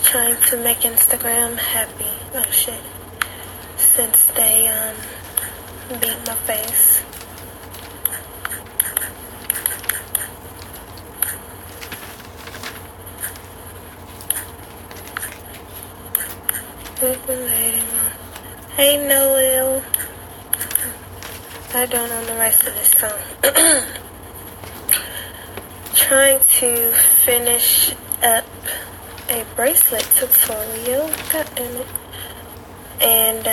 trying to make Instagram happy. Oh shit. Since they beat my face. Hey Noel. I don't know the rest of this song. Trying to finish up a bracelet tutorial. God damn it. And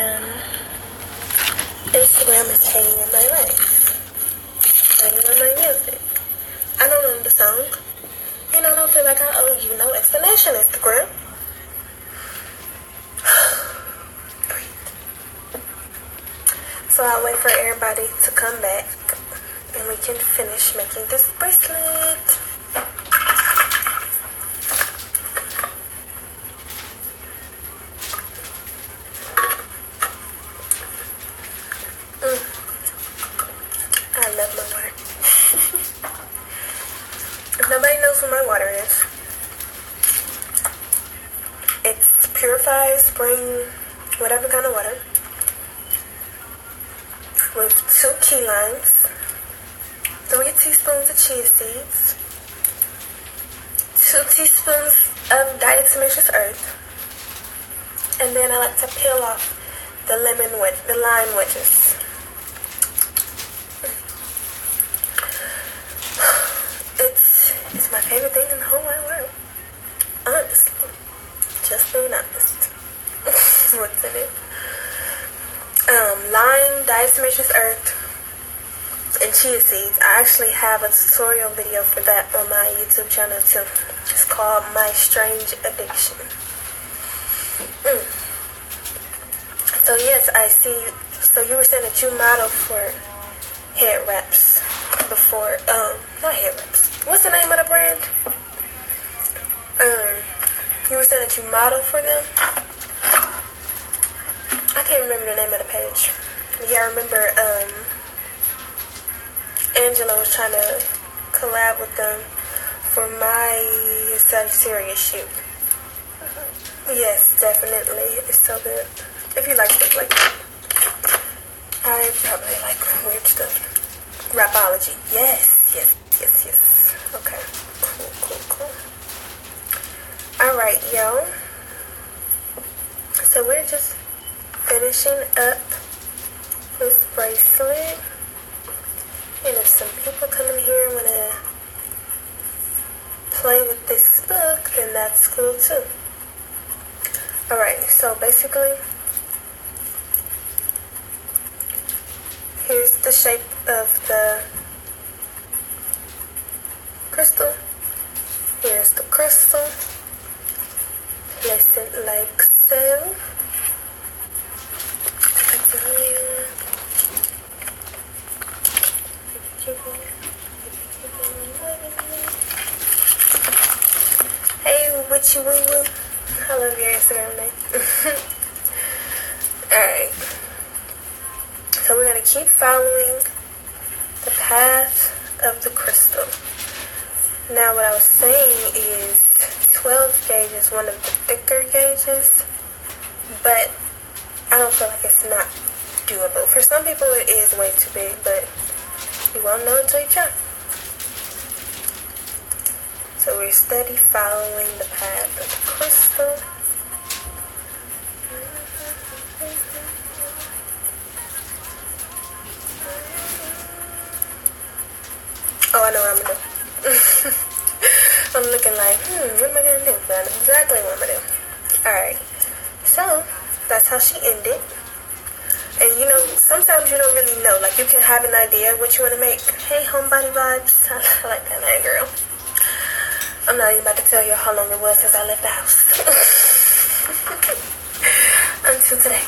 Instagram is hating on my life. Hating on my music. I don't know the song. And I don't feel like I owe you no explanation, Instagram. So I'll wait for everybody to come back and we can finish making this bracelet. I love my water. If nobody knows what my water is, it's purified spring, whatever kind of water, with 2 key limes, 3 teaspoons of chia seeds, 2 teaspoons of diatomaceous earth, and then I like to peel off the lime wedges. It's my favorite thing in the whole wide world. Honestly, just being honest. What's in it? Lime, diatomaceous earth, and chia seeds. I actually have a tutorial video for that on my YouTube channel too. It's called My Strange Addiction. So yes, I see. So you were saying that you model for head wraps before. Not head wraps. What's the name of the brand? You were saying that you model for them. I can't remember the name of the page. Yeah, I remember Angela was trying to collab with them for my Sagittarius shoot. Yes, definitely. It's so good. If you like stuff like that. I probably like weird stuff. Rapology. Yes. Okay. Cool. Alright, y'all. So we're just finishing up this bracelet, and if some people come in here and want to play with this book, then that's cool too. Alright, so basically, here's the shape of the crystal. Here's the crystal. Place it like so. Hey, witchy woo woo. I love your Instagram name. Alright. So we're going to keep following the path of the crystal. Now what I was saying is 12 gauge is one of the thicker gauges, but I don't feel like it's not doable. For some people it is way too big, but you won't know until you try. So we're steady following the path of the crystal. Oh, I know what I'm gonna do. I'm looking like, what am I gonna do? But I know exactly what I'm gonna do. Alright. So that's how she ended. And you know, sometimes you don't really know. Like, you can have an idea of what you want to make. Hey, homebody vibes. I like that night, girl. I'm not even about to tell you how long it was since I left the house. Until today.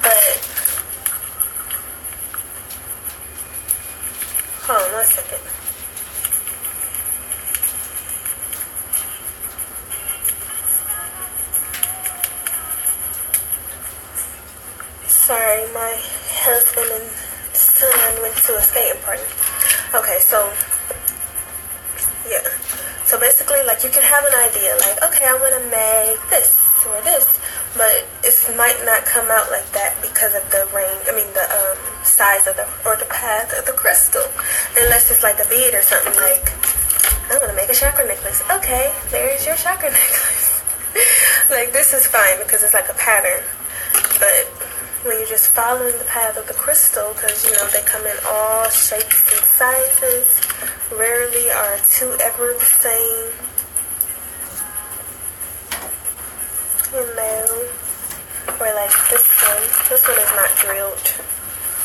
But hold on 1 second. Sorry, my husband and son went to a skating party. Okay, so yeah. So basically, like, you can have an idea, like, okay, I want to make this or this, but it might not come out like that because of the size of the path of the crystal, unless it's like a bead or something. Like, I want to make a chakra necklace. Okay, there's your chakra necklace. Like, this is fine because it's like a pattern, but when you're just following the path of the crystal, because, you know, they come in all shapes and sizes, rarely are two ever the same, you know, or like this one is not drilled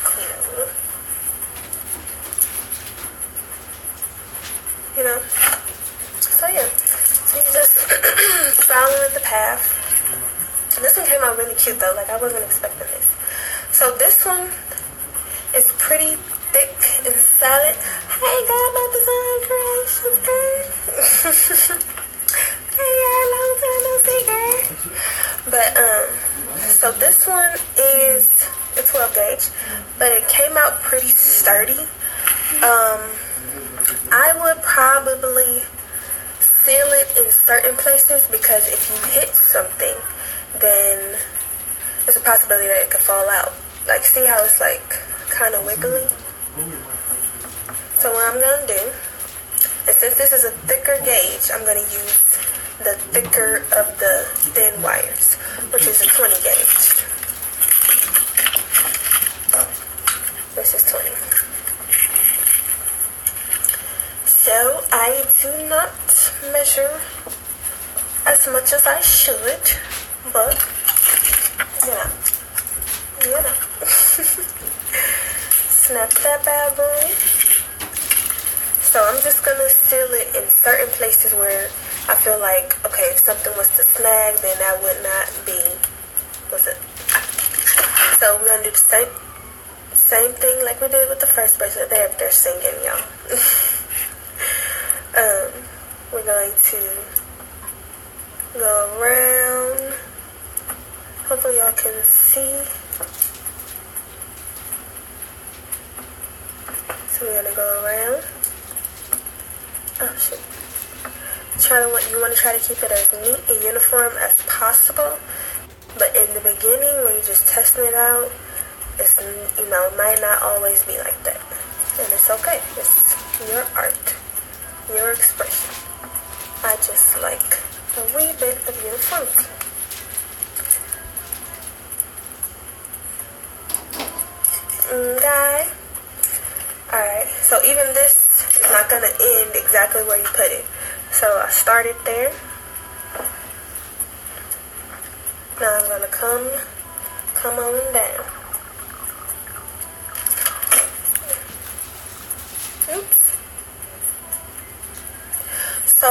clearly, you know, so yeah, so you just following the path. This one came out really cute though, like I wasn't expecting this. So this one is pretty thick and solid. Hey God, about design creations, girl. Hey y'all, long time no see, girl. But so this one is a 12 gauge, but it came out pretty sturdy. I would probably seal it in certain places because if you hit something, then there's a possibility that it could fall out. Like, see how it's like kind of wiggly? So what I'm going to do is, since this is a thicker gauge, I'm going to use the thicker of the thin wires, which is a 20 gauge. This is 20. So I do not measure as much as I should, but you know, snap that bad boy. So I'm just gonna seal it in certain places where I feel like, okay, if something was to snag, then that would not be, so we're gonna do the same thing like we did with the first bracelet. They're singing, y'all. We're going to go around. Hopefully y'all can see. So we're gonna go around. Oh shit. You want to try to keep it as neat and uniform as possible. But in the beginning, when you're just testing it out, it's, you know, might not always be like that. And it's okay. It's your art, your expression. I just like a wee bit of uniformity. Okay. Alright, so even this is not going to end exactly where you put it. So I started there. Now I'm going to come on down. Oops. So,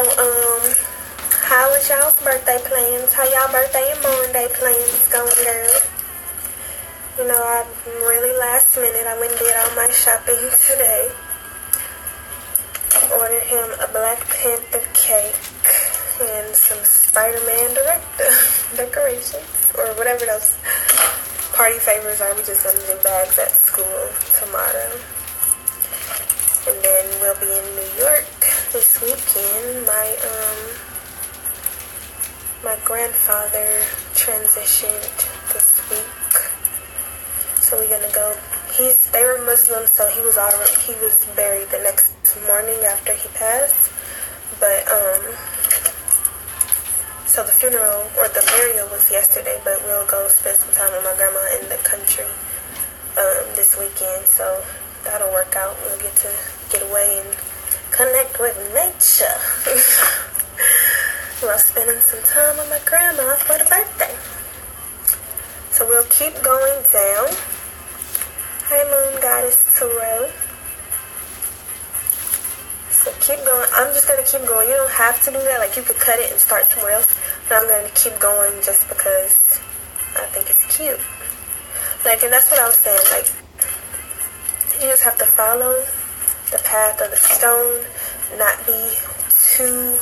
how was y'all's birthday plans? How y'all birthday and born day plans going, girl? You know, I'm really last minute. I went and did all my shopping today. Ordered him a Black Panther cake and some Spider-Man decorations, or whatever those party favors are. We just send them in bags at school tomorrow. And then we'll be in New York this weekend. My grandfather transitioned this week. So we're gonna go. They were Muslim, so he was buried the next morning after he passed. But so the funeral or the burial was yesterday, but we'll go spend some time with my grandma in the country this weekend. So that'll work out. We'll get to get away and connect with nature while spending some time with my grandma for the birthday. So we'll keep going down. Hi, Moon Goddess Tarot. So keep going. I'm just going to keep going. You don't have to do that. Like, you could cut it and start somewhere else. But I'm going to keep going just because I think it's cute. Like, and that's what I was saying. Like, you just have to follow the path of the stone. Not be too,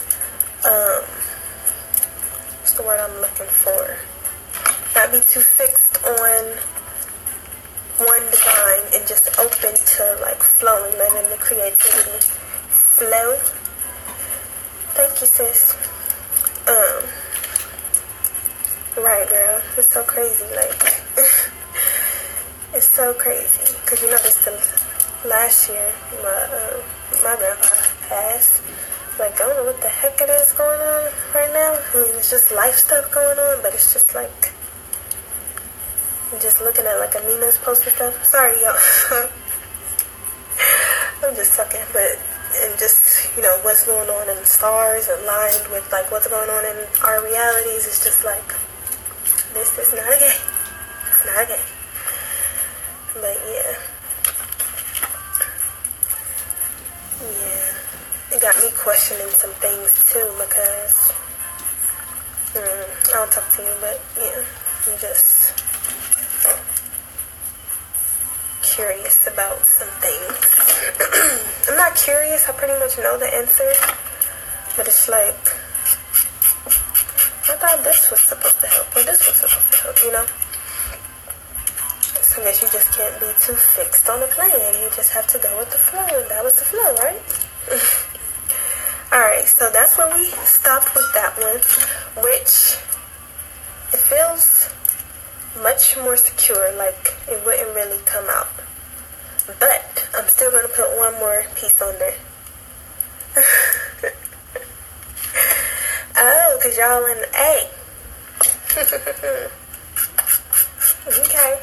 what's the word I'm looking for? Not be too fixed on one design and just open to like flowing, letting the creativity flow. Thank you, sis. Um, right, girl. It's so crazy. Like, it's so crazy. Because, you know, last year, my grandpa passed. Like, I don't know what the heck it is going on right now. I mean, it's just life stuff going on, but it's just like, I'm just looking at like Amina's post and stuff. Sorry, y'all. I'm just sucking, but, and just, you know, what's going on in the stars aligned with like what's going on in our realities. It's just like, this is not a game. It's not a game. But yeah. It got me questioning some things too, because I don't talk to you, but yeah, I'm just curious about some things. I'm not curious, I pretty much know the answer, but it's like, I thought this was supposed to help, or this was supposed to help, you know? So I guess you just can't be too fixed on a plan. You just have to go with the flow, and that was the flow, right? Alright, so that's where we stopped with that one, which it feels much more secure, like it wouldn't really come out. But I'm still going to put one more piece on there. Oh, because y'all in A. Okay.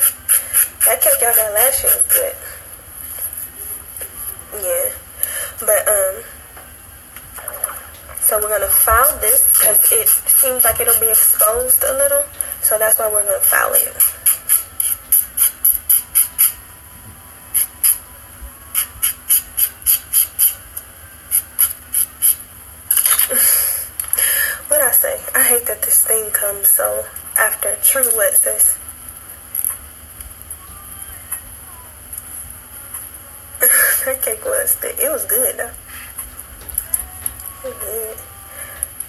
That cake y'all got last year was good. Yeah. But, so we're going to file this because it seems like it'll be exposed a little. So that's why we're going to file it. What'd I say? I hate that this thing comes so after. True what, sis? That cake was thick. It was good though. It was good.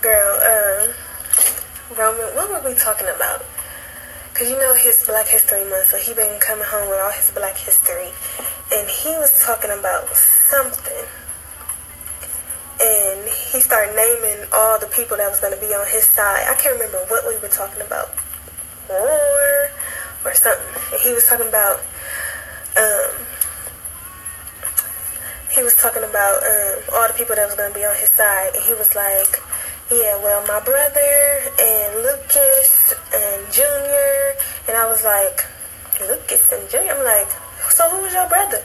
Girl, Roman, what were we talking about? Because you know his Black History Month, so he been coming home with all his Black history. And he was talking about something. And he started naming all the people that was going to be on his side. I can't remember what we were talking about. War or something. And he was talking about, all the people that was going to be on his side. And he was like, yeah, well, my brother and Lucas and Junior. And I was like, Lucas and Junior? I'm like, so who was your brother?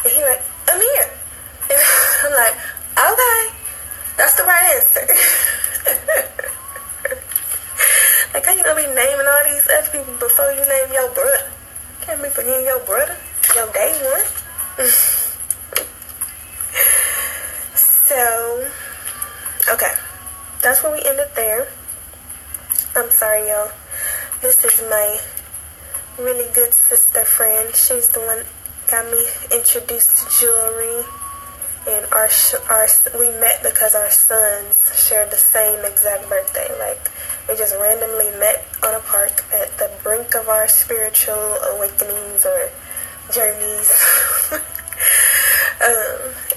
And he like, Amir. And I'm like, okay, that's the right answer. Like, how you gonna be naming all these other people before you name your brother? Can't be forgetting your brother, your day one. So, okay, that's where we ended there. I'm sorry, y'all. This is my really good sister friend. She's the one got me introduced to jewelry. And we met because our sons shared the same exact birthday. Like, we just randomly met on a park at the brink of our spiritual awakenings or journeys.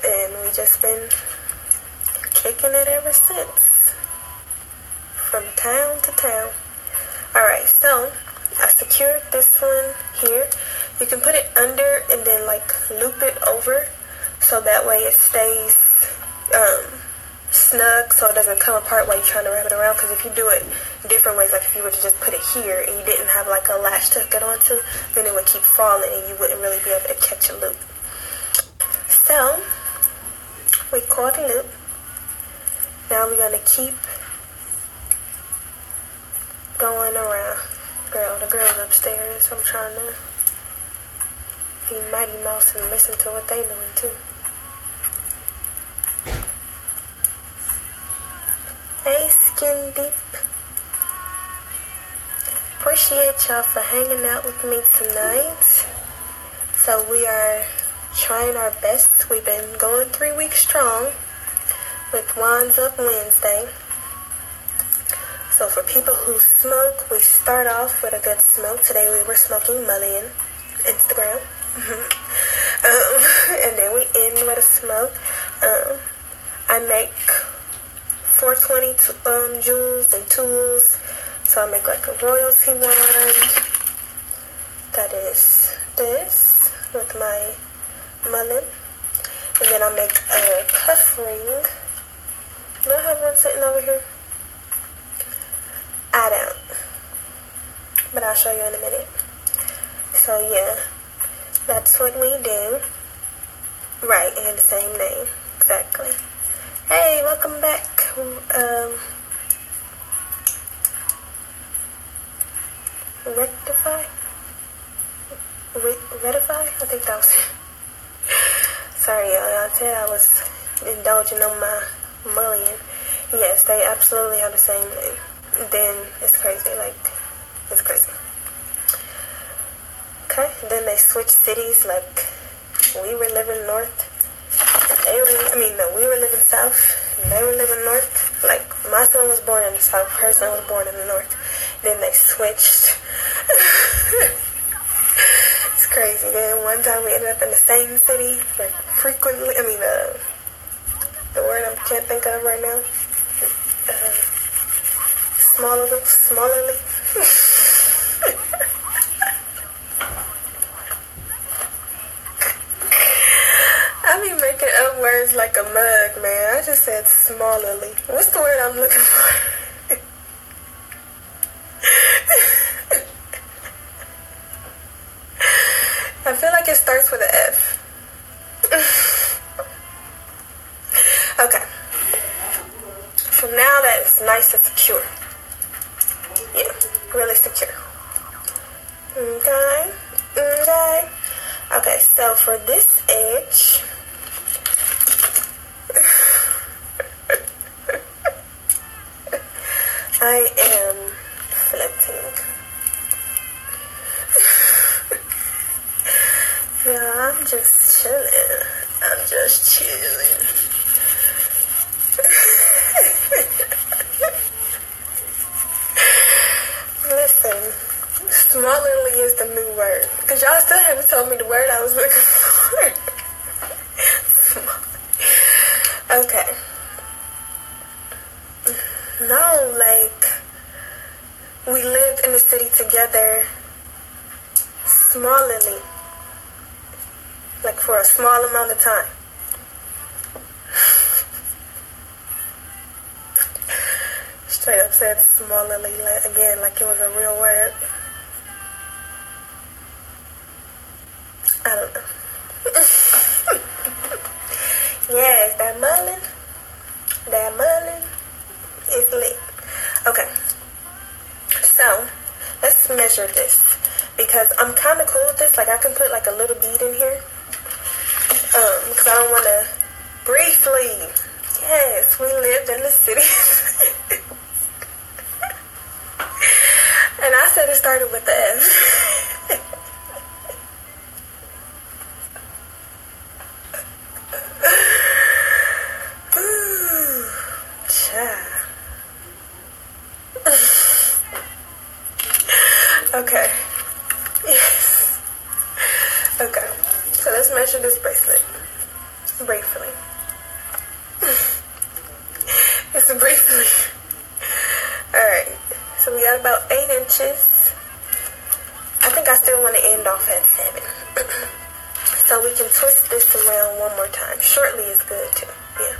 And we just been kicking it ever since. From town to town. Alright, so I secured this one here. You can put it under and then like loop it over. So that way it stays snug so it doesn't come apart while you're trying to wrap it around. Because if you do it different ways, like if you were to just put it here and you didn't have like a latch to hook it onto, then it would keep falling and you wouldn't really be able to catch a loop. So, we caught the loop. Now we're going to keep going around. Girl, the girl's upstairs. I'm trying to be Mighty Mouse and listen to what they doing too. Hey, Skin Deep. Appreciate y'all for hanging out with me tonight. So we are trying our best. We've been going 3 weeks strong with Wands Up Wednesday. So for people who smoke, we start off with a good smoke. Today we were smoking Mulligan, Instagram. And then we end with a smoke. I make 420 jewels and tools. So I make like a royalty wand. That is this with my mullen. And then I make a cuff ring. Do I have one sitting over here? I don't. But I'll show you in a minute. So yeah, that's what we do. Right, and the same name. Exactly. Hey, welcome back. Rectify? I think that was it. Sorry, y'all. I said I was indulging on my mullion. Yes, they absolutely have the same name. Then it's crazy. Like, it's crazy. Okay, then they switch cities. Like, we were living north. We were living south. And they were living north. Like, my son was born in the south. Her son was born in the north. Then they switched. It's crazy. Then one time we ended up in the same city. Like, frequently. The word I can't think of right now. Smaller. I be making up words like a mug, man. I just said smallerly. What's the word I'm looking for? I feel like it starts with an F. Okay. So now that it's nice and secure. Yeah, really secure. Okay. Okay, so for this edge, I am flipping. Yeah, I'm just chilling. Listen, smallerly is the new word. Because y'all still haven't told me the word I was looking for. Okay. No, like, we lived in the city together smallly. Like, for a small amount of time. Straight up said smallly again, like it was a real word. I don't know. Yes, that mullen is lit. Okay. So, let's measure this. Because I'm kind of cool with this. Like, I can put like a little bead in here. Because I don't want to. Briefly. Yes, we lived in the city. And I said it started with the F. Ooh, child. Okay. Yes. Okay. So let's measure this bracelet. Briefly. It's briefly. Alright. So we got about 8 inches. I think I still want to end off at 7. So we can twist this around one more time. Shortly is good too. Yeah.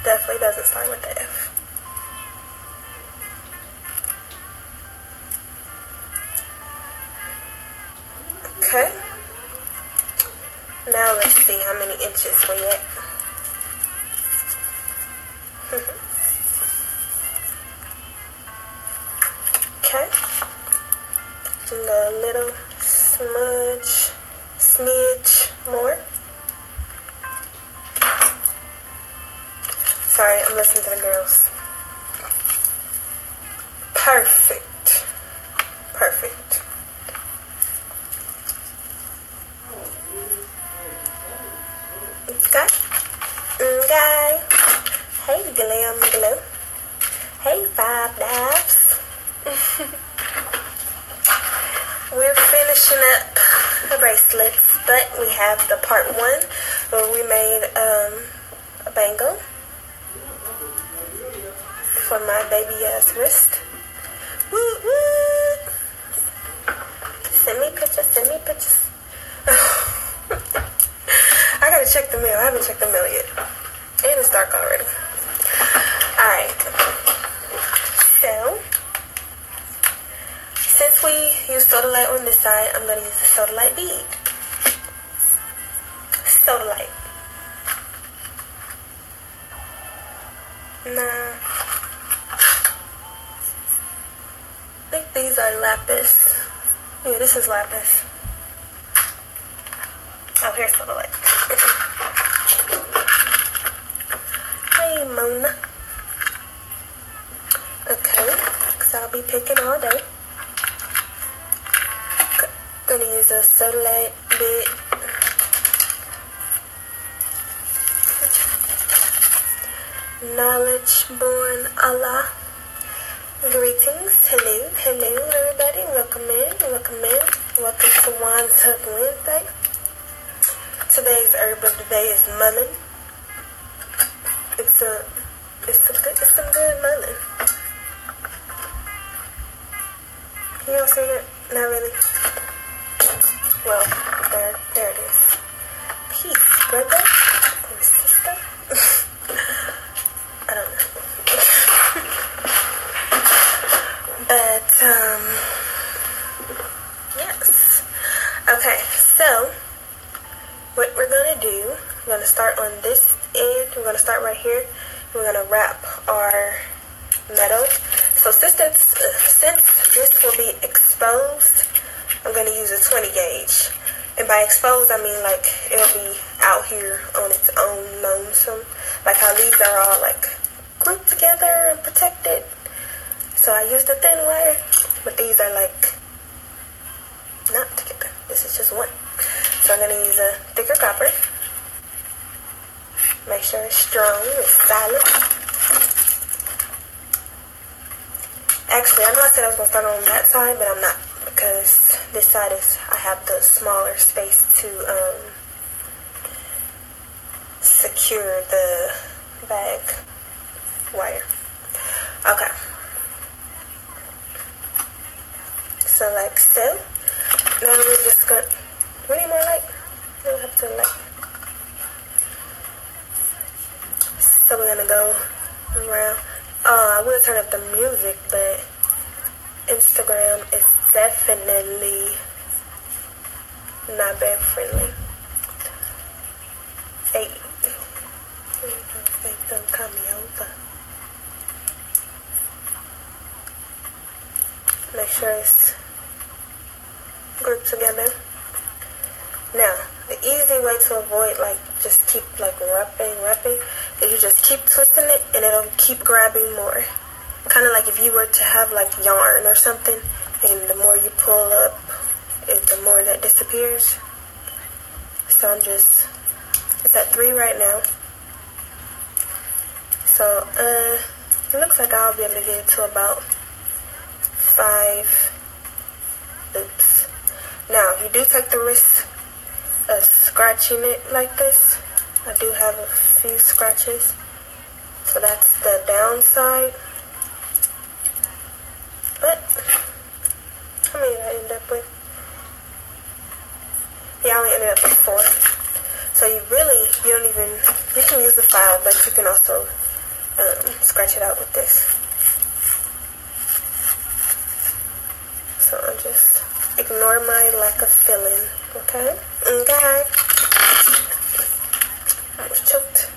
Definitely doesn't start with the F. Okay. Now let's see how many inches we at. Okay. And a little smidge more. Sorry, I'm listening to the girls. Perfect. Okay. Hey, Glam Glow. Hey, Five Dives. We're finishing up the bracelets, but we have the part 1 where we made a bangle. for my baby ass wrist. Woo woo! Send me pictures. I gotta check the mail. I haven't checked the mail yet. And it's dark already. Alright. So, since we use Sodalite on this side, I'm gonna use the Sodalite bead. Sodalite. Nah. I think these are lapis. Yeah, this is lapis. Oh, here's Sodalite. Hey, Mona. Okay, so I'll be picking all day. Gonna use a Sodalite bit. Knowledge born Allah. Greetings. Hello everybody. Welcome in. Welcome to Wine Tuck Wednesday. Today's herb of the day is mullein. It's some good mullein. Can y'all see it? Not really. Well, there it is. Peace, brother and sister. I don't know. But, yes. Okay, so, what we're going to do, we're going to start on this edge. We're going to start right here. We're going to wrap our metal. So, since this will be exposed, I'm going to use a 20 gauge. And by exposed, I mean like it'll be out here on its own lonesome. Like how these are all like grouped together and protected. So I used a thin wire, but these are like not together. This is just one. So I'm going to use a thicker copper. Make sure it's strong, it's solid. Actually, I know I said I was going to start on that side, but I'm not. Because this side I have the smaller space to secure the bag wire. Okay. So like so. Now we're just going to, we need more light. We don't have to light. So we're going to go around. Oh, I will turn up the music, but Instagram is definitely not bad friendly. Hey, don't call me over. Make sure it's grouped together. Now, the easy way to avoid like just keep like wrapping, is you just keep twisting it and it'll keep grabbing more. Kind of like if you were to have like yarn or something. And the more you pull up, the more that disappears. So it's at 3 right now. So, it looks like I'll be able to get it to about 5 loops. Now, you do take the risk of scratching it like this. I do have a few scratches. So that's the downside. But how many did I end up with? Yeah, I only ended up with 4. So you can use the file, but you can also scratch it out with this. So I'll just ignore my lack of filling, okay? Okay. I was choked.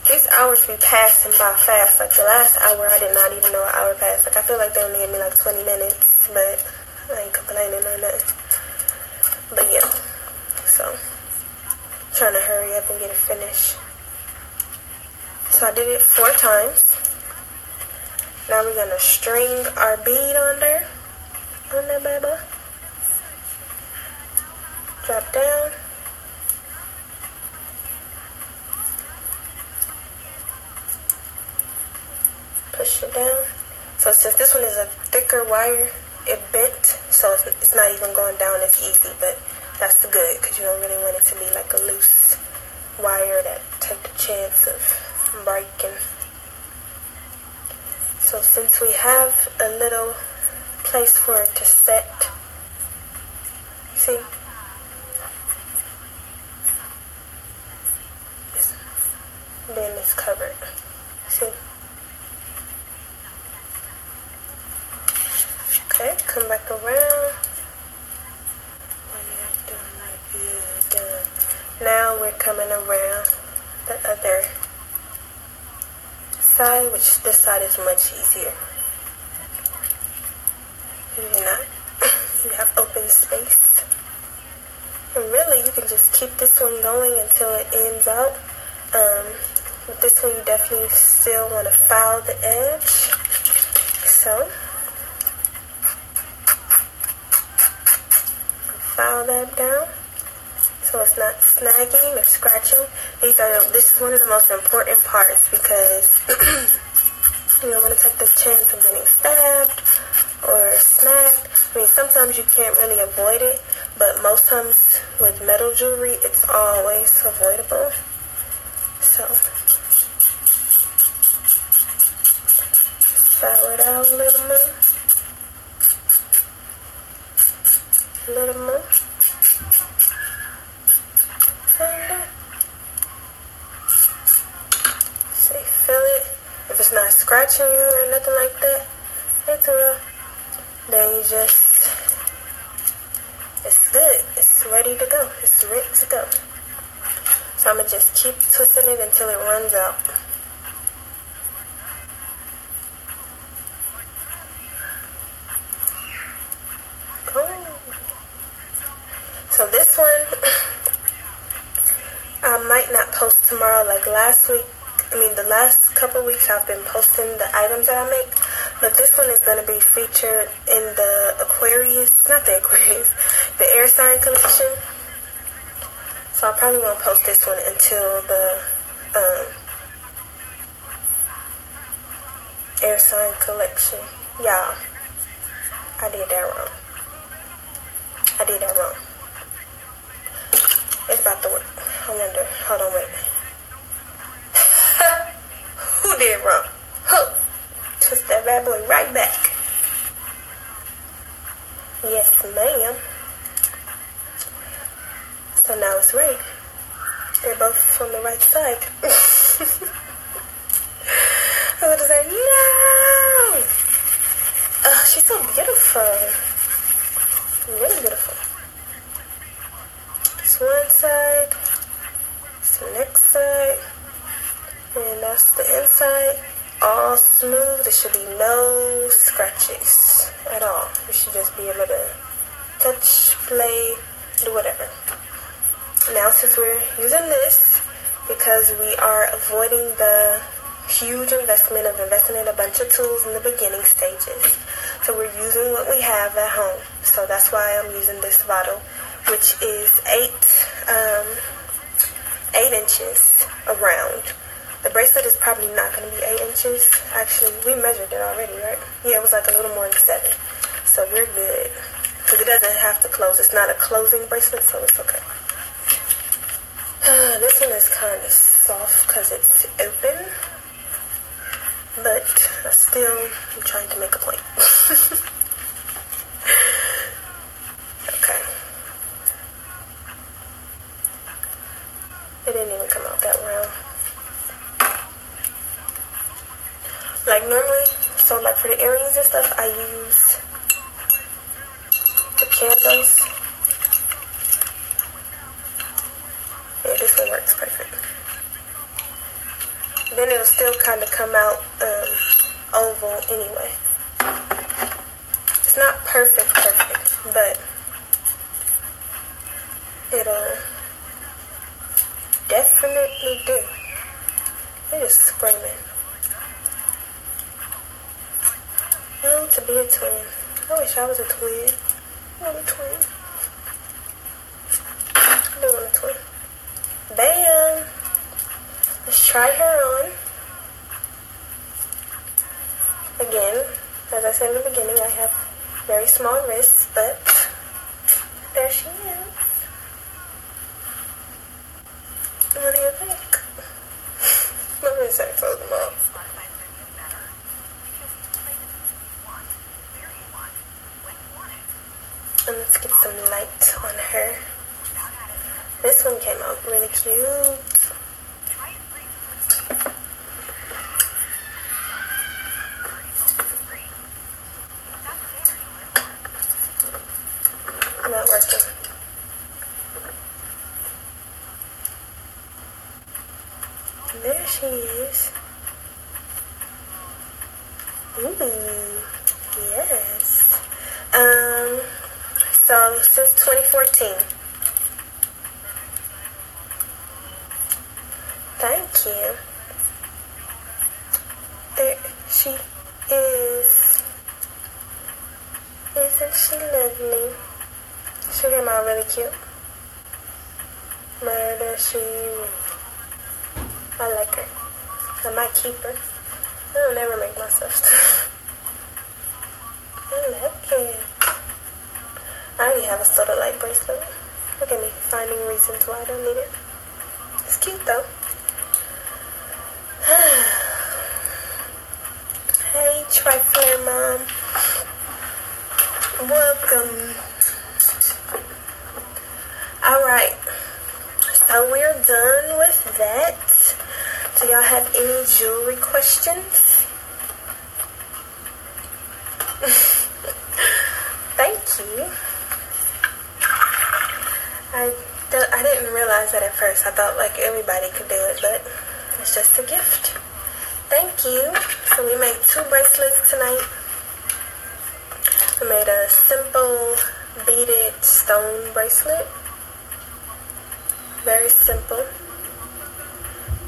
These hours be passing by fast. Like the last hour, I did not even know an hour passed. Like I feel like they only gave me like 20 minutes, but I ain't complaining or nothing. But yeah, so trying to hurry up and get it finished. So I did it 4 times. Now we're gonna string our bead on there, baby. Drop down. Push it down. So since this one is a thicker wire, it bent, so it's not even going down as easy, but that's good because you don't really want it to be like a loose wire that take the chance of breaking. So since we have a little place for it to set, see, then it's covered, see. Okay, come back around. Now we're coming around the other side, which this side is much easier. You have open space. And really, you can just keep this one going until it ends out. With this one, you definitely still want to file the edge. So, file that down so it's not snagging or scratching. This is one of the most important parts because you don't want to take this chance of getting stabbed or snagged. I mean, sometimes you can't really avoid it, but most times with metal jewelry, it's always avoidable. So, just file it out a little more. A little more. Say, feel it. If it's not scratching you or nothing like that, it's alright. Then you just, it's good. It's ready to go. It's ready to go. So I'm going to just keep twisting it until it runs out. So this one, I might not post tomorrow like last week. The last couple weeks I've been posting the items that I make. But this one is going to be featured in the the air sign collection. So I probably won't post this one until the air sign collection. Y'all, I did that wrong. It's about to work. I wonder. Hold on, wait. Who did wrong? Huh. Twist that bad boy right back. Yes, ma'am. So now it's ready. They're both on the right side. I was like, no! Oh, she's so beautiful. Really beautiful. It's one side. It's the next side. And that's the inside. All smooth. There should be no scratches at all. You should just be able to touch, play, do whatever. Now since we're using this, because we are avoiding the huge investment of investing in a bunch of tools in the beginning stages, so we're using what we have at home. So that's why I'm using this bottle, which is 8 inches around. The bracelet is probably not going to be 8 inches. Actually, we measured it already, right? Yeah, it was like a little more than 7. So we're good. Because it doesn't have to close. It's not a closing bracelet, so it's okay. This one is kind of soft because it's open. But I still am trying to make a point. Okay. It didn't even come out that round. Like normally, so like for the earrings and stuff, I use the candles. Yeah, this one works perfect. Then it'll still kind of come out oval anyway. It's not perfect, but it'll definitely do. It is screaming. Oh, to be a twin. I wish I was a twin. I want a twin. I do want a twin. Bam! Let's try her on. Again, as I said in the beginning, I have very small wrists, but there she is. What do you think? Let me say close them up. And let's get some light on her. This one came out really cute. Not working. There she is. Ooh, yes. So since 2014. Thank you. There she is. Isn't she lovely? She came out really cute. Murder she. I like her. I might keep her. I don't ever make myself stuff. I like it. I already have a soda light bracelet. Look at me finding reasons why I don't need it. It's cute though. Hey, Trifler Mom. Welcome. Alright. So we're done with that. Do y'all have any jewelry questions? Thank you. I didn't realize that at first. I thought like everybody could do it, but it's just a gift. Thank you. So we made 2 bracelets tonight. We made a simple beaded stone bracelet. Very simple.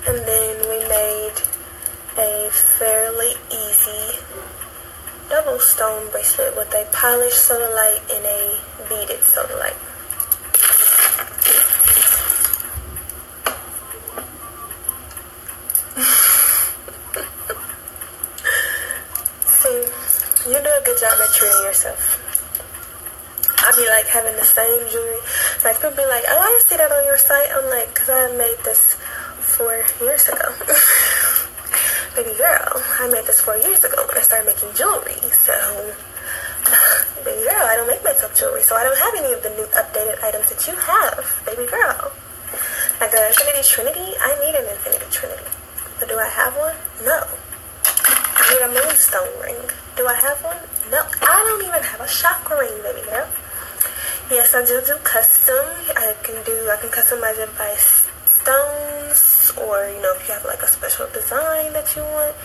And then we made a fairly easy double stone bracelet with a polished sodalite and a beaded sodalite. See, you do a good job at treating yourself. I be like having the same jewelry. Like people be like, oh, I didn't see that on your site. I'm like, because I made this 4 years ago. Baby girl, I made this 4 years ago when I started making jewelry. So, baby girl, I don't make myself jewelry. So I don't have any of the new updated items that you have, baby girl. Like an Infinity Trinity, I need an Infinity Trinity. But do I have one? No. I need a moonstone ring. Do I have one? No. I don't even have a chakra ring, baby girl. Yes, I do custom. I can customize it by stones, or you know, if you have like a special design that you want,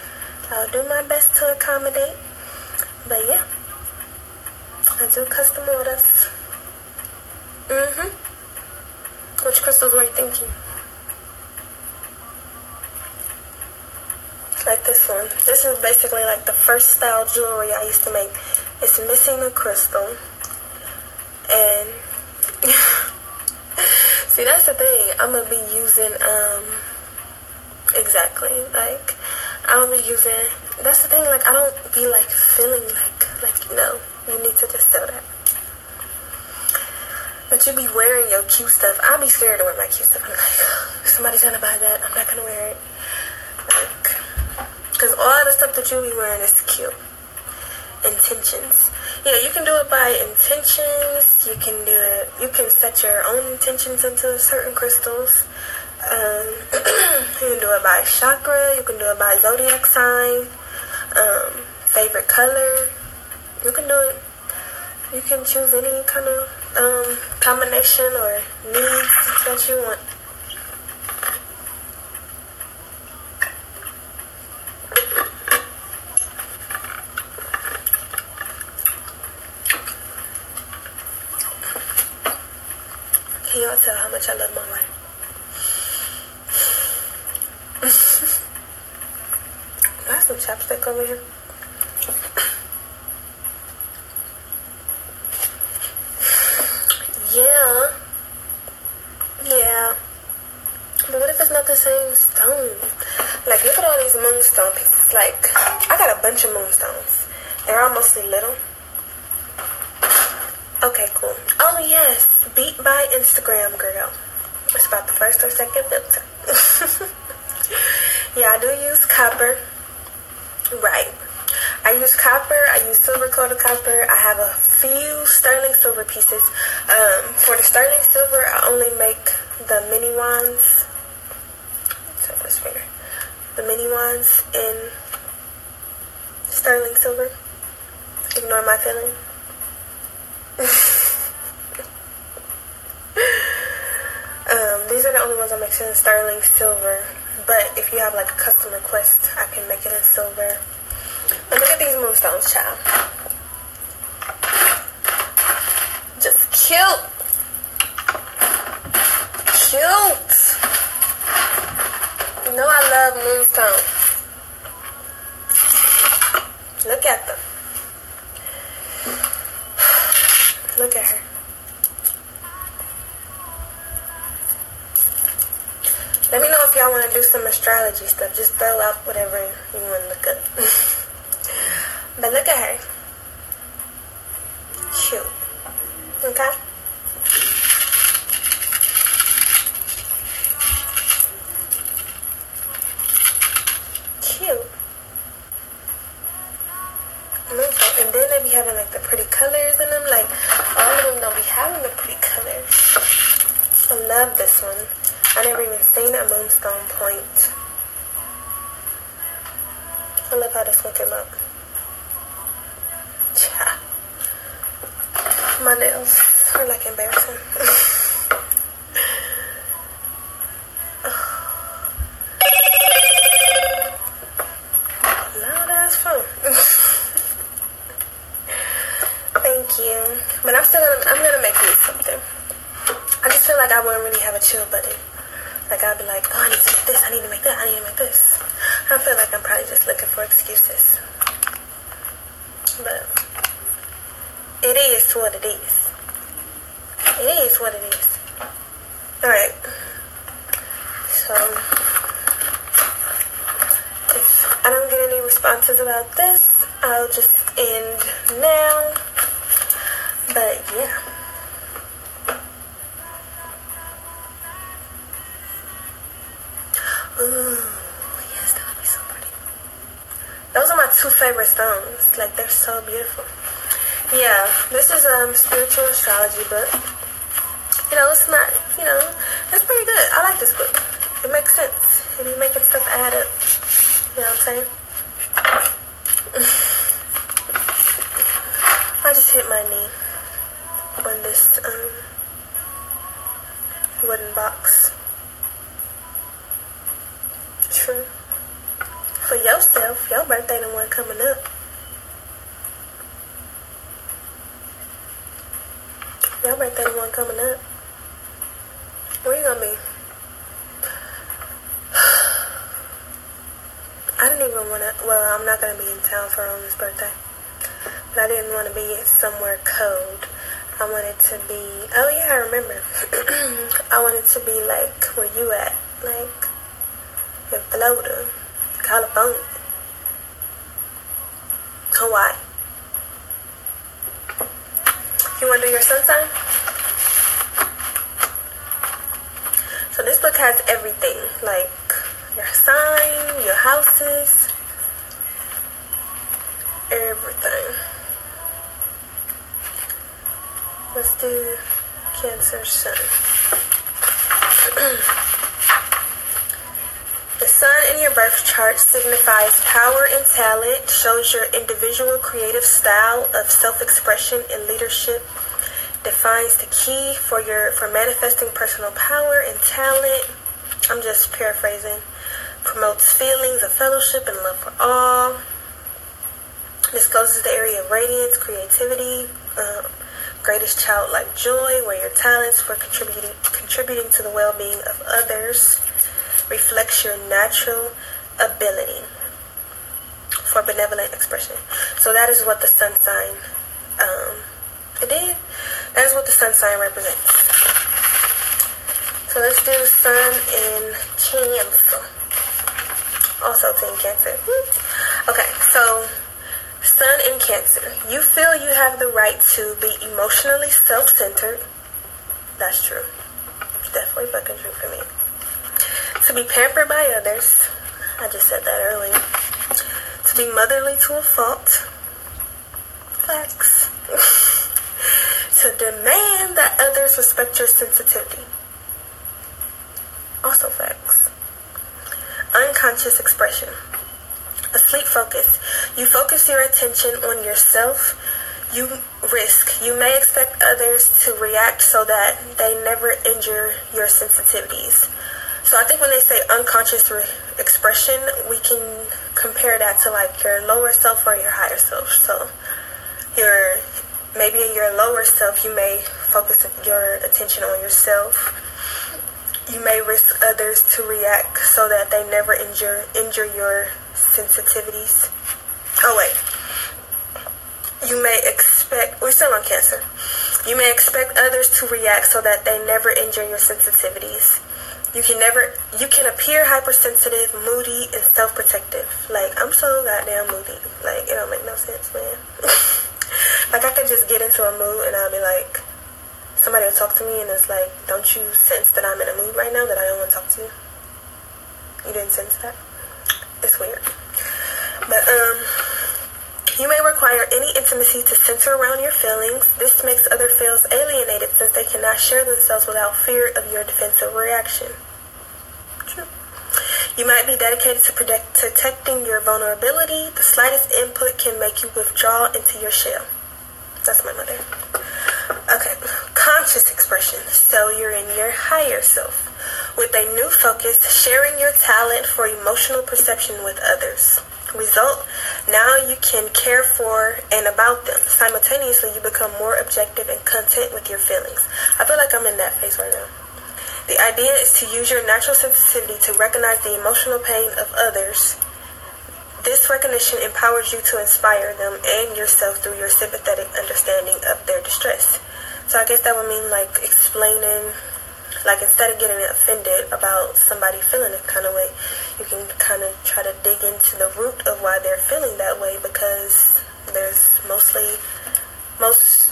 I'll do my best to accommodate. But yeah, I do custom orders. Which crystals were you thinking? Like this one. This is basically like the first style jewelry I used to make. It's missing a crystal. And see, that's the thing. I'm gonna be using exactly, like I'm gonna be using, that's the thing, like I don't be like feeling like you know, you need to just sell that. But you be wearing your cute stuff. I'll be scared to wear my cute stuff. I'm like, somebody's gonna buy that, I'm not gonna wear it. Like, because all the stuff that you be wearing is cute. Intentions. Yeah, you can do it by intentions. You can do it. You can set your own intentions into certain crystals. You can do it by chakra. You can do it by zodiac sign. Favorite color. You can do it. You can choose any kind of combination or needs that you want. Can y'all tell how much I love my life? I have some chapstick over here. Yeah. But what if it's not the same stone? Like, look at all these moonstone pieces. Like, I got a bunch of moonstones. They're all mostly little. Okay, cool. Oh, yes. Beat by Instagram, girl. It's about the first or second filter. Yeah, I do use copper. Right. I use copper. I use silver coated copper. I have a few sterling silver pieces. For the sterling silver, I only make the mini wands. The mini wands in sterling silver. Ignore my feeling. These are the only ones I make in sterling silver. But if you have like a custom request, I can make it in silver. But look at these moonstones, child. Just cute. Cute. You know I love moonstones. Look at them. Look at her. Let me know if y'all want to do some astrology stuff. Just throw out whatever you want to look up. But look at her. Cute. Okay? Cute. And then they be having like the pretty colors in them. Like all of them don't be having the pretty colors. I love this one. I never even seen a moonstone point. I love how this one came out. Cha. My nails are like embarrassing. Loud ass phone. Thank you. But I'm gonna make you something. I just feel like I wouldn't really have a chill buddy. Like I'd be like, oh, I need to make this, I need to make that, I need to make this. I feel like I'm probably just looking for excuses. But it is what it is. It is what it is. Alright. So if I don't get any responses about this, I'll just end now. But yeah. Ooh, yes, that would be so pretty. Those are my two favorite stones. Like, they're so beautiful. Yeah, this is spiritual astrology book. You know, it's not, you know, it's pretty good. I like this book. It makes sense. It be making stuff add up. You know what I'm saying? I just hit my knee on this wooden box. True. For yourself, your birthday the one coming up. Your birthday the one coming up. Where you gonna be? I didn't even wanna, well, I'm not gonna be in town for Roman's birthday. But I didn't want to be somewhere cold. I wanted to be, oh yeah, I remember. I wanted to be like where you at, like in Florida, California, Hawaii. You want to do your sun sign? So this book has everything, like your sign, your houses, everything. Let's do Cancer Sun. The sun in your birth chart signifies power and talent, shows your individual creative style of self-expression and leadership, defines the key for manifesting personal power and talent. I'm just paraphrasing. Promotes feelings of fellowship and love for all. Discloses the area of radiance, creativity, greatest childlike joy, where your talents for contributing to the well-being of others reflects your natural ability for benevolent expression. So that is what the sun sign that is what the sun sign represents. So let's do sun in Cancer. Also Team Cancer. Okay, so sun in Cancer. You feel you have the right to be emotionally self-centered. That's true. definitely fucking true for me. To be pampered by others. I just said that earlier. To be motherly to a fault. Facts. To demand that others respect your sensitivity. Also facts. Unconscious expression. A sleep focus. You focus your attention on yourself. You may expect others to react so that they never injure your sensitivities. So I think when they say unconscious expression, we can compare that to like your lower self or your higher self. So maybe in your lower self, you may focus your attention on yourself. You may risk others to react so that they never injure your sensitivities. Oh wait. We're still on Cancer. You may expect others to react so that they never injure your sensitivities. You can appear hypersensitive, moody, and self-protective. Like, I'm so goddamn moody. Like, it don't make no sense, man. Like, I could just get into a mood and I'll be like, somebody will talk to me and it's like, don't you sense that I'm in a mood right now that I don't want to talk to you? You didn't sense that? It's weird. But, you may require any intimacy to center around your feelings. This makes others feel alienated since they cannot share themselves without fear of your defensive reaction. True. You might be dedicated to protecting your vulnerability. The slightest input can make you withdraw into your shell. That's my mother. Okay. Conscious expression. So you're in your higher self. With a new focus, sharing your talent for emotional perception with others. Result, now you can care for and about them. Simultaneously, you become more objective and content with your feelings. I feel like I'm in that phase right now. The idea is to use your natural sensitivity to recognize the emotional pain of others. This recognition empowers you to inspire them and yourself through your sympathetic understanding of their distress. So I guess that would mean like explaining, like instead of getting offended about somebody feeling a kind of way, you can kind of try to dig into the root of why they're feeling that way, because there's most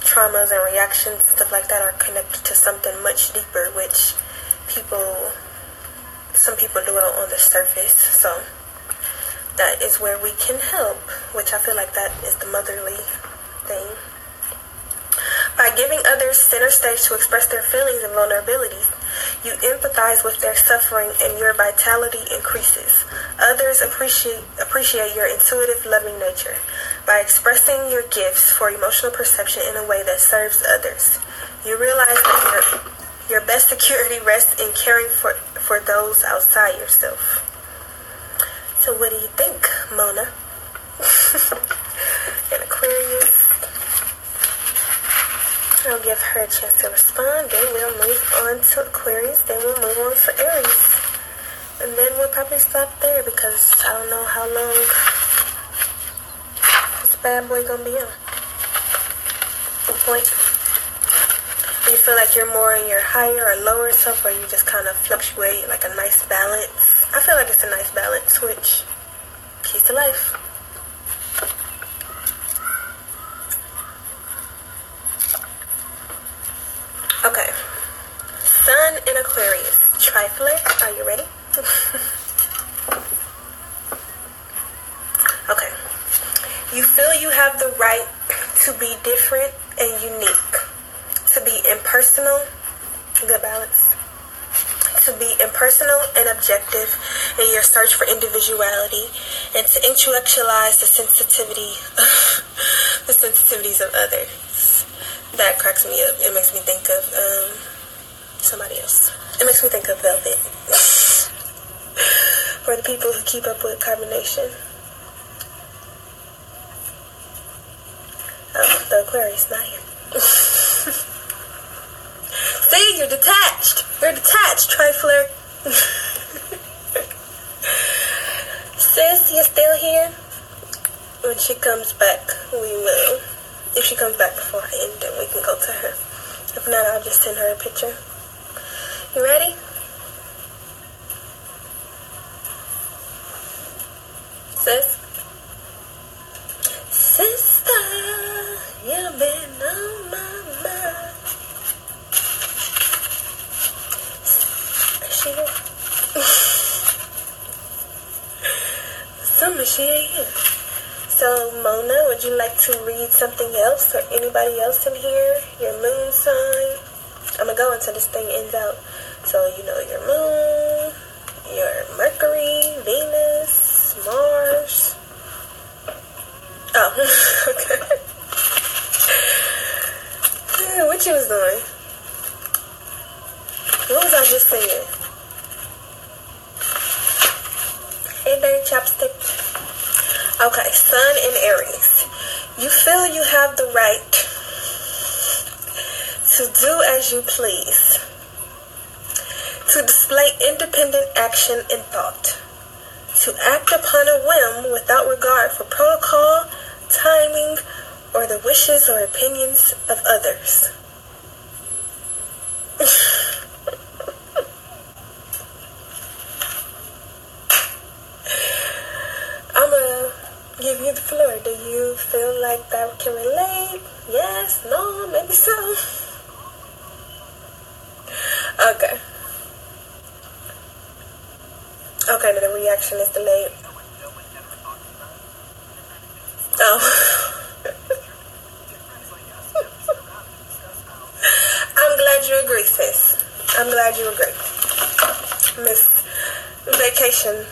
traumas and reactions, stuff like that, are connected to something much deeper, which some people dwell on the surface. So that is where we can help, which I feel like that is the motherly thing. By giving others center stage to express their feelings and vulnerabilities, you empathize with their suffering and your vitality increases. Others appreciate your intuitive, loving nature. By expressing your gifts for emotional perception in a way that serves others, you realize that your best security rests in caring for those outside yourself. So what do you think, Mona? An Aquarius. I'll give her a chance to respond, then we'll move on to Aquarius, then we'll move on to Aries. And then we'll probably stop there because I don't know how long this bad boy gonna be on. What point? Do you feel like you're more in your higher or lower self, or you just kind of fluctuate, like a nice balance? I feel like it's a nice balance, which keys to life. Okay, Sun in Aquarius, trifler, are you ready? Okay, you feel you have the right to be different and unique, to be impersonal, good balance, to be impersonal and objective in your search for individuality, and to intellectualize the sensitivities of others. That cracks me up. It makes me think of somebody else. It makes me think of Velvet. For the people who keep up with carbonation. Oh, the Aquarius not here. See, you're detached. You're detached, trifler. Sis, you still here? When she comes back, we will. If she comes back before I end, then we can go to her. If not, I'll just send her a picture. You ready? Sis? Sister, you've been on my mind. So, Mona, would you like to read something else, or anybody else in here? Your moon sign. I'm going to go until this thing ends out. So, you know, your moon, your Mercury, Venus, Mars. Oh, okay. Yeah, what you was doing? What was I just saying? Hey there, chapstick. Okay, Sun in Aries. You feel you have the right to do as you please, to display independent action and thought, to act upon a whim without regard for protocol, timing, or the wishes or opinions of others. I'm gonna give you the floor. Do you feel like that can relate? Yes? No? Maybe so? Okay. Okay, the reaction is delayed. Oh. I'm glad you agree, sis. I'm glad you agree. Miss Vacation.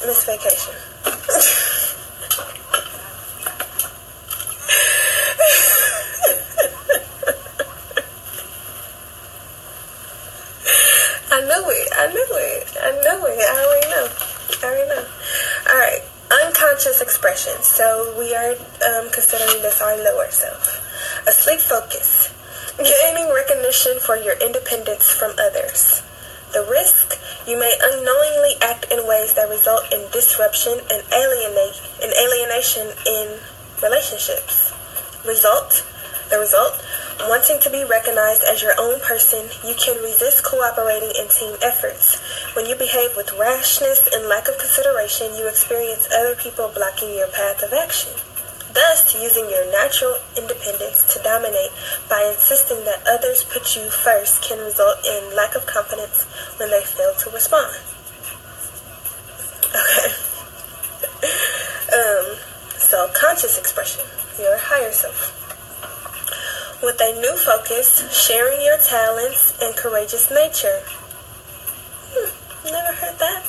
Miss Vacation. I already know. Alright, unconscious expression. So we are considering this our lower self. Asleep focus. Gaining recognition for your independence from others. The risk, you may unknowingly act in ways that result in disruption and alienation in relationships. The result, wanting to be recognized as your own person, you can resist cooperating in team efforts. When you behave with rashness and lack of consideration, you experience other people blocking your path of action. Thus, using your natural independence to dominate by insisting that others put you first can result in lack of confidence when they fail to respond. Okay. So, conscious expression, your higher self. With a new focus, sharing your talents and courageous nature. Never heard that.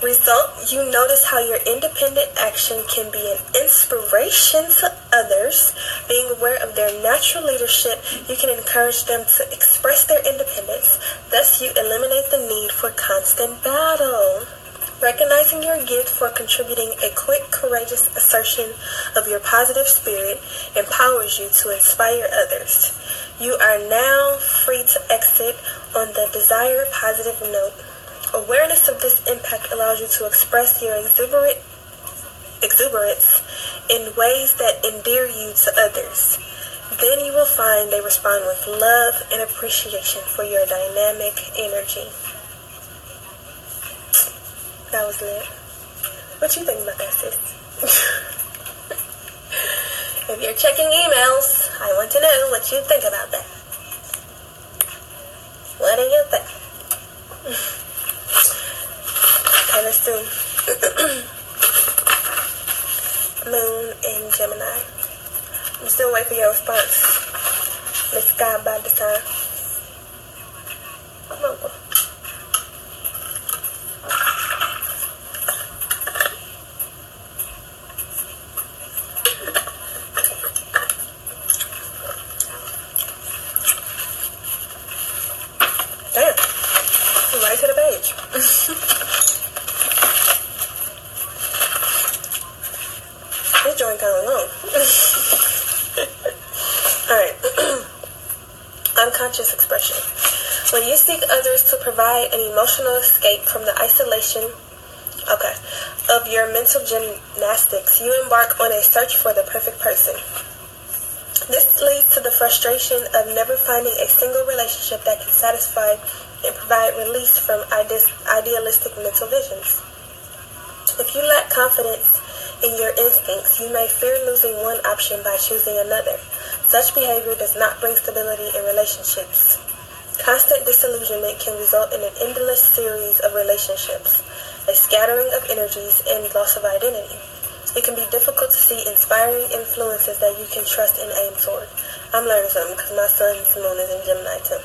Result, you notice how your independent action can be an inspiration to others. Being aware of their natural leadership, you can encourage them to express their independence. Thus, you eliminate the need for constant battle. Recognizing your gift for contributing a quick, courageous assertion of your positive spirit empowers you to inspire others. You are now free to exit on the desired positive note. Awareness of this impact allows you to express your exuberance in ways that endear you to others. Then you will find they respond with love and appreciation for your dynamic energy. That was lit. What you think about that, sis? If you're checking emails, I want to know what you think about that. What do you think? Okay, let's do Moon in Gemini. I'm still waiting for your response. Miss God by design. Come on, boy. Damn. Right to the page. This joint kind of long. Alright. Unconscious expression. When you seek others to provide an emotional escape from the isolation, of your mental gymnastics, you embark on a search for the perfect person. This leads to the frustration of never finding a single relationship that can satisfy and provide release from idealistic mental visions. If you lack confidence in your instincts, you may fear losing one option by choosing another. Such behavior does not bring stability in relationships. Constant disillusionment can result in an endless series of relationships, a scattering of energies, and loss of identity. It can be difficult to see inspiring influences that you can trust and aim toward. I'm learning something because my son's moon is in Gemini too.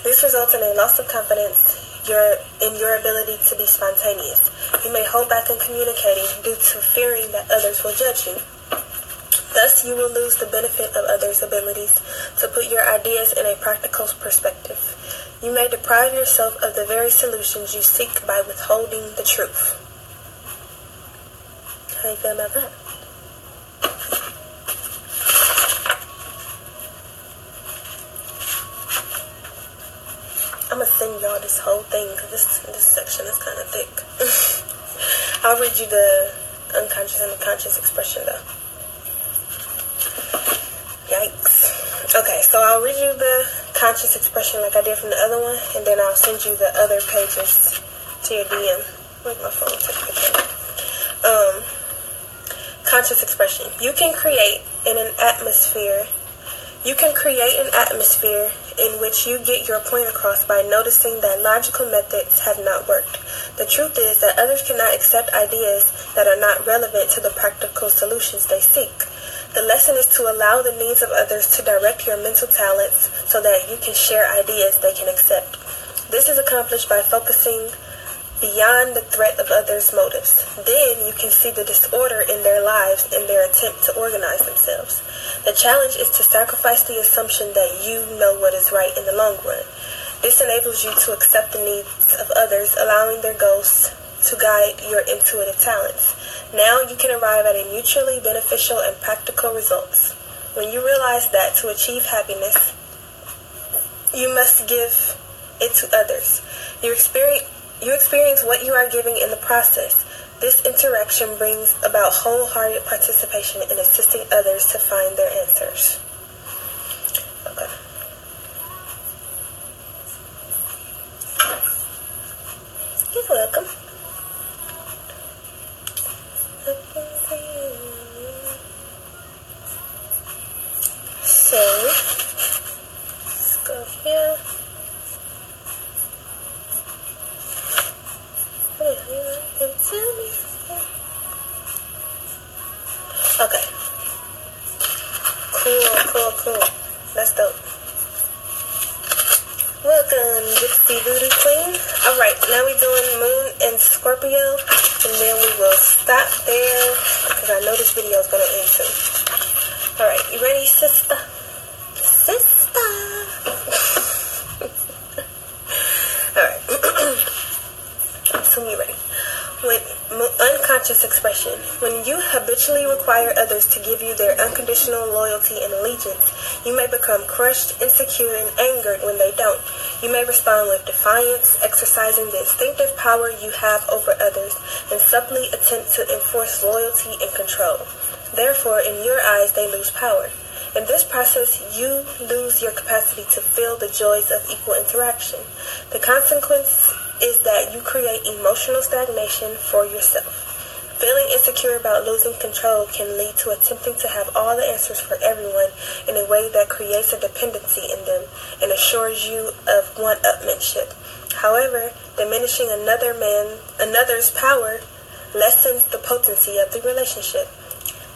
This results in a loss of confidence in your ability to be spontaneous. You may hold back in communicating due to fearing that others will judge you. Thus, you will lose the benefit of others' abilities to put your ideas in a practical perspective. You may deprive yourself of the very solutions you seek by withholding the truth. How you feel about that? I'm going to send y'all this whole thing because this section is kind of thick. I'll read you the unconscious and the conscious expression though. Yikes. Okay, so I'll read you the conscious expression like I did from the other one, and then I'll send you the other pages to your DM. Where's my phone? Take a picture. Conscious expression. You can create an atmosphere in which you get your point across by noticing that logical methods have not worked. The truth is that others cannot accept ideas that are not relevant to the practical solutions they seek. The lesson is to allow the needs of others to direct your mental talents so that you can share ideas they can accept. This is accomplished by focusing beyond the threat of others' motives. Then you can see the disorder in their lives in their attempt to organize themselves. The challenge is to sacrifice the assumption that you know what is right in the long run. This enables you to accept the needs of others, allowing their goals to guide your intuitive talents. Now you can arrive at a mutually beneficial and practical results. When you realize that to achieve happiness, you must give it to others. You experience what you are giving in the process. This interaction brings about wholehearted participation in assisting others to find their answers. Okay. You're welcome. So, let's go here. Okay. Cool. That's dope. Welcome, Gypsy Voodoo Queen. Alright, now we're doing Moon and Scorpio, and then we will stop there because I know this video is going to end soon. Alright, you ready, sister? Alright. Assume you're ready. With unconscious expression, when you habitually require others to give you their unconditional loyalty and allegiance, you may become crushed, insecure, and angered when they don't. You may respond with defiance, exercising the instinctive power you have over others, and subtly attempt to enforce loyalty and control. Therefore, in your eyes, they lose power. In this process, you lose your capacity to feel the joys of equal interaction. The consequence is that you create emotional stagnation for yourself. Feeling insecure about losing control can lead to attempting to have all the answers for everyone in a way that creates a dependency in them and assures you of one-upmanship. However, diminishing another's power lessens the potency of the relationship.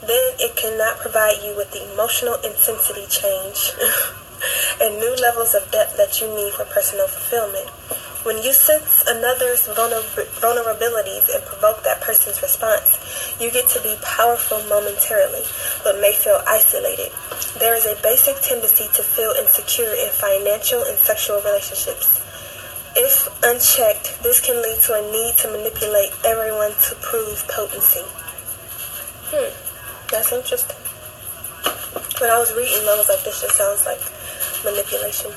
Then it cannot provide you with the emotional intensity change and new levels of depth that you need for personal fulfillment. When you sense another's vulnerabilities and provoke that person's response, you get to be powerful momentarily, but may feel isolated. There is a basic tendency to feel insecure in financial and sexual relationships. If unchecked, this can lead to a need to manipulate everyone to prove potency. That's interesting. When I was reading, I was like, this just sounds like manipulation.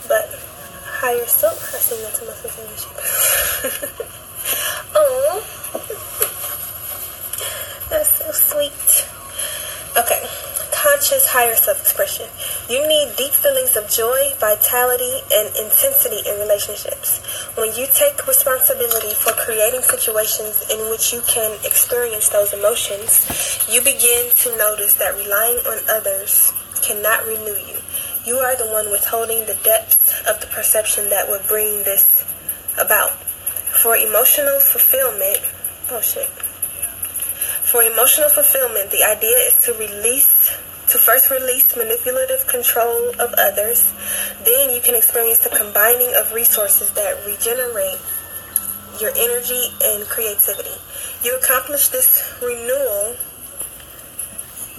But higher self, I sing that to my sister. Oh, that's so sweet. Okay, conscious higher self-expression. You need deep feelings of joy, vitality, and intensity in relationships. When you take responsibility for creating situations in which you can experience those emotions, you begin to notice that relying on others cannot renew you. You are the one withholding the depths of the perception that would bring this about. For emotional fulfillment, For emotional fulfillment, the idea is to first release manipulative control of others. Then you can experience the combining of resources that regenerate your energy and creativity. You accomplish this renewal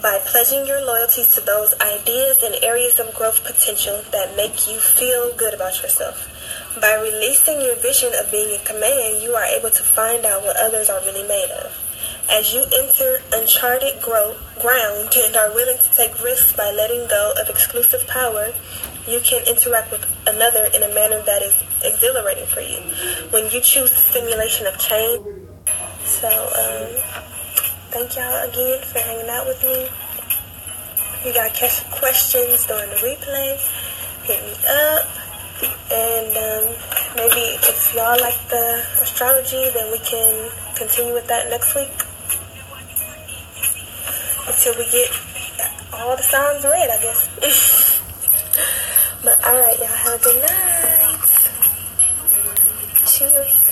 by pledging your loyalties to those ideas and areas of growth potential that make you feel good about yourself. By releasing your vision of being in command, you are able to find out what others are really made of. As you enter uncharted ground and are willing to take risks by letting go of exclusive power, you can interact with another in a manner that is exhilarating for you. When you choose the stimulation of change. So, thank y'all again for hanging out with me. If you got questions during the replay, hit me up. And maybe if y'all like the astrology, then we can continue with that next week. Until we get all the signs read, I guess. But alright, y'all have a good night. Cheers.